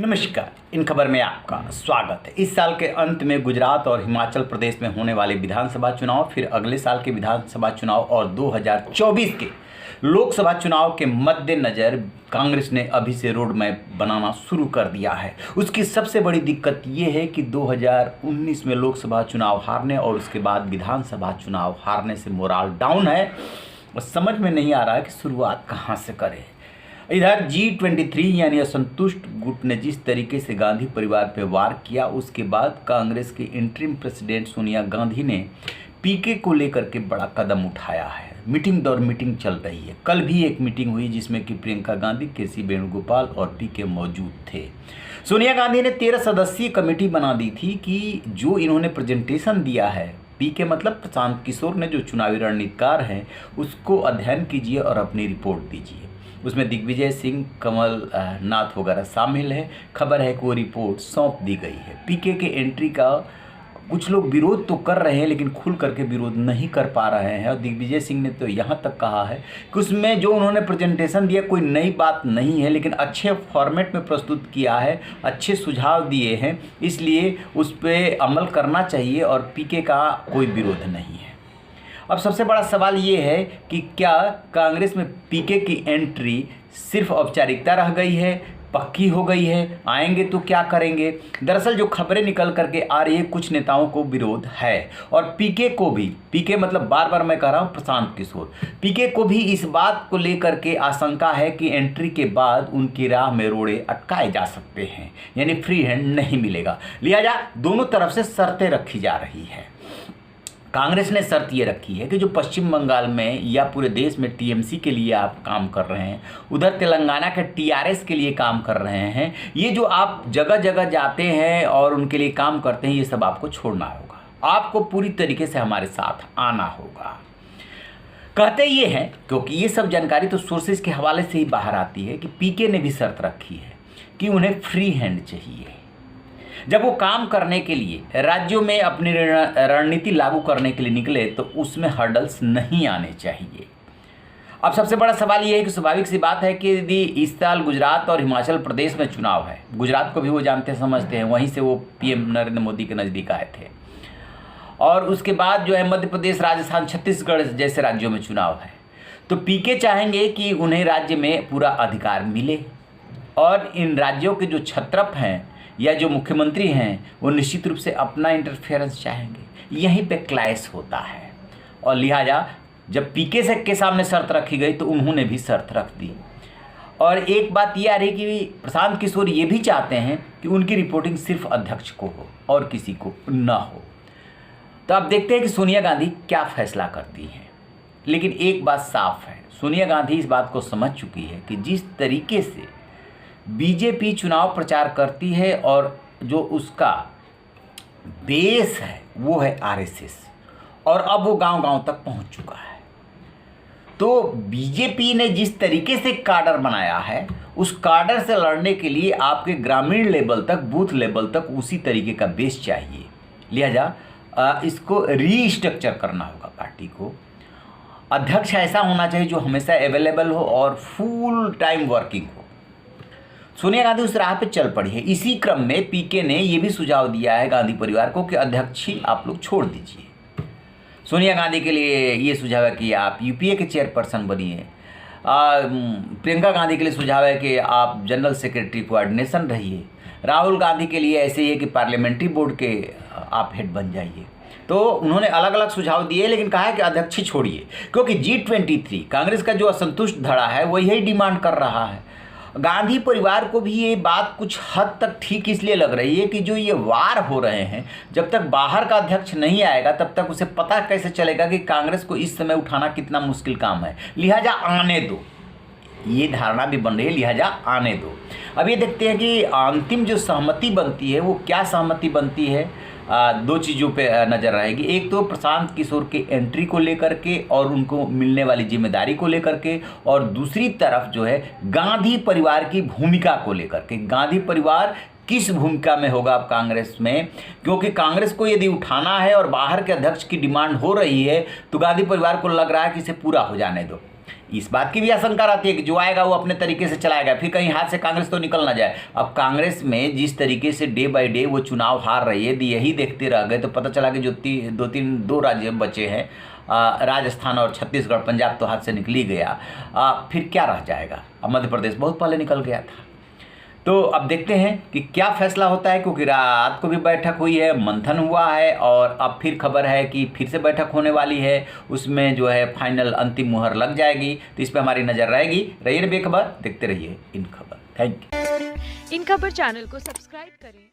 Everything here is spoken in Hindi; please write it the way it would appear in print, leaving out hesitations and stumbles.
नमस्कार। इन खबर में आपका स्वागत है। इस साल के अंत में गुजरात और हिमाचल प्रदेश में होने वाले विधानसभा चुनाव, फिर अगले साल के विधानसभा चुनाव और 2024 के लोकसभा चुनाव के मद्देनज़र कांग्रेस ने अभी से रोड मैप बनाना शुरू कर दिया है। उसकी सबसे बड़ी दिक्कत ये है कि 2019 में लोकसभा चुनाव हारने और उसके बाद विधानसभा चुनाव हारने से मोराल डाउन है और समझ में नहीं आ रहा है कि शुरुआत कहाँ से करें। इधर G23 यानी असंतुष्ट गुट ने जिस तरीके से गांधी परिवार पर वार किया, उसके बाद कांग्रेस के इंटरिम प्रेसिडेंट सोनिया गांधी ने पीके को लेकर के बड़ा कदम उठाया है। मीटिंग दर मीटिंग चल रही है। कल भी एक मीटिंग हुई जिसमें कि प्रियंका गांधी, केसी वेणुगोपाल और पीके मौजूद थे। सोनिया गांधी ने 13 सदस्यीय कमेटी बना दी थी कि जो इन्होंने प्रेजेंटेशन दिया है, पीके मतलब प्रशांत किशोर ने, जो चुनावी रणनीतिकार हैं, उसको अध्ययन कीजिए और अपनी रिपोर्ट दीजिए। उसमें दिग्विजय सिंह, कमल नाथ वगैरह शामिल है। खबर है कि वो रिपोर्ट सौंप दी गई है। पीके के एंट्री का कुछ लोग विरोध तो कर रहे हैं लेकिन खुल करके विरोध नहीं कर पा रहे हैं। और दिग्विजय सिंह ने तो यहाँ तक कहा है कि उसमें जो उन्होंने प्रेजेंटेशन दिया कोई नई बात नहीं है, लेकिन अच्छे फॉर्मेट में प्रस्तुत किया है, अच्छे सुझाव दिए हैं, इसलिए उस पर अमल करना चाहिए और पीके का कोई विरोध नहीं है। अब सबसे बड़ा सवाल ये है कि क्या कांग्रेस में पीके की एंट्री सिर्फ औपचारिकता रह गई है, पक्की हो गई है, आएंगे तो क्या करेंगे? दरअसल जो खबरें निकल करके आ रही है, कुछ नेताओं को विरोध है और पीके को भी, पीके मतलब बार बार मैं कह रहा हूँ प्रशांत किशोर, पीके को भी इस बात को लेकर के आशंका है कि एंट्री के बाद उनकी राह में रोड़े अटकाए जा सकते हैं, यानी फ्री हैंड नहीं मिलेगा। लिहाजा दोनों तरफ से शर्तें रखी जा रही है। कांग्रेस ने शर्त ये रखी है कि जो पश्चिम बंगाल में या पूरे देश में टीएमसी के लिए आप काम कर रहे हैं, उधर तेलंगाना के टीआरएस के लिए काम कर रहे हैं, ये जो आप जगह जगह जाते हैं और उनके लिए काम करते हैं, ये सब आपको छोड़ना होगा। आपको पूरी तरीके से हमारे साथ आना होगा। कहते ये हैं, क्योंकि ये सब जानकारी तो सोर्सेज के हवाले से ही बाहर आती है, कि पीके ने भी शर्त रखी है कि उन्हें फ्री हैंड चाहिए। जब वो काम करने के लिए राज्यों में अपनी रणनीति लागू करने के लिए निकले तो उसमें हर्डल्स नहीं आने चाहिए। अब सबसे बड़ा सवाल ये है कि स्वाभाविक सी बात है कि यदि इस साल गुजरात और हिमाचल प्रदेश में चुनाव है, गुजरात को भी वो जानते समझते हैं, वहीं से वो पीएम नरेंद्र मोदी के नज़दीक आए थे, और उसके बाद जो है मध्य प्रदेश, राजस्थान, छत्तीसगढ़ जैसे राज्यों में चुनाव है, तो पीके चाहेंगे कि उन्हें राज्य में पूरा अधिकार मिले और इन राज्यों के जो छत्रप हैं या जो मुख्यमंत्री हैं वो निश्चित रूप से अपना इंटरफेरेंस चाहेंगे। यहीं पे क्लैश होता है और लिहाजा जब पीके से के सामने शर्त रखी गई तो उन्होंने भी शर्त रख दी। और एक बात ये आ रही कि प्रशांत किशोर ये भी चाहते हैं कि उनकी रिपोर्टिंग सिर्फ अध्यक्ष को हो और किसी को ना हो। तो अब देखते हैं कि सोनिया गांधी क्या फैसला करती हैं। लेकिन एक बात साफ है, सोनिया गांधी इस बात को समझ चुकी है कि जिस तरीके से बीजेपी चुनाव प्रचार करती है और जो उसका बेस है वो है आरएसएस, और अब वो गांव-गांव तक पहुंच चुका है। तो बीजेपी ने जिस तरीके से काडर बनाया है, उस काडर से लड़ने के लिए आपके ग्रामीण लेवल तक, बूथ लेवल तक उसी तरीके का बेस चाहिए। लिहाजा इसको रीस्ट्रक्चर करना होगा पार्टी को। अध्यक्ष ऐसा होना चाहिए जो हमेशा अवेलेबल हो और फुल टाइम वर्किंग हो। सोनिया गांधी उस राह पे चल पड़ी है। इसी क्रम में पीके ने यह भी सुझाव दिया है गांधी परिवार को कि अध्यक्ष ही आप लोग छोड़ दीजिए। सोनिया गांधी के लिए ये सुझाव है कि आप यूपीए के चेयरपर्सन बनिए। प्रियंका गांधी के लिए सुझाव है कि आप जनरल सेक्रेटरी कोऑर्डिनेशन रहिए। राहुल गांधी के लिए ऐसे ही है कि पार्लियामेंट्री बोर्ड के आप हेड बन जाइए। तो उन्होंने अलग अलग सुझाव दिए, लेकिन कहा है कि अध्यक्ष ही छोड़िए, क्योंकि G23 कांग्रेस का जो असंतुष्ट धड़ा है वो यही डिमांड कर रहा है। गांधी परिवार को भी ये बात कुछ हद तक ठीक इसलिए लग रही है कि जो ये वार हो रहे हैं, जब तक बाहर का अध्यक्ष नहीं आएगा तब तक उसे पता कैसे चलेगा कि कांग्रेस को इस समय उठाना कितना मुश्किल काम है। लिहाजा आने दो, ये धारणा भी बन रही है, लिहाजा आने दो। अब ये देखते हैं कि अंतिम जो सहमति बनती है वो क्या सहमति बनती है। दो चीज़ों पे नज़र रहेगी। एक तो प्रशांत किशोर के एंट्री को लेकर के और उनको मिलने वाली जिम्मेदारी को लेकर के, और दूसरी तरफ जो है गांधी परिवार की भूमिका को लेकर के। गांधी परिवार किस भूमिका में होगा अब कांग्रेस में, क्योंकि कांग्रेस को यदि उठाना है और बाहर के अध्यक्ष की डिमांड हो रही है तो गांधी परिवार को लग रहा है कि इसे पूरा हो जाने दो। इस बात की भी आशंका रहती है कि जो आएगा वो अपने तरीके से चलाएगा, फिर कहीं हाथ से कांग्रेस तो निकल ना जाए। अब कांग्रेस में जिस तरीके से डे बाय डे वो चुनाव हार रही है, यही देखते रह गए तो पता चला कि जो दो राज्य बचे हैं, राजस्थान और छत्तीसगढ़, पंजाब तो हाथ से निकल ही गया, फिर क्या रह जाएगा। अब मध्य प्रदेश बहुत पहले निकल गया था। तो अब देखते हैं कि क्या फैसला होता है, क्योंकि रात को भी बैठक हुई है, मंथन हुआ है और अब फिर खबर है कि फिर से बैठक होने वाली है, उसमें जो है फाइनल अंतिम मुहर लग जाएगी। तो इस पर हमारी नज़र रहेगी। रहिए बेखबर, देखते रहिए इन खबर। Thank you. इन खबर चैनल को सब्सक्राइब करें।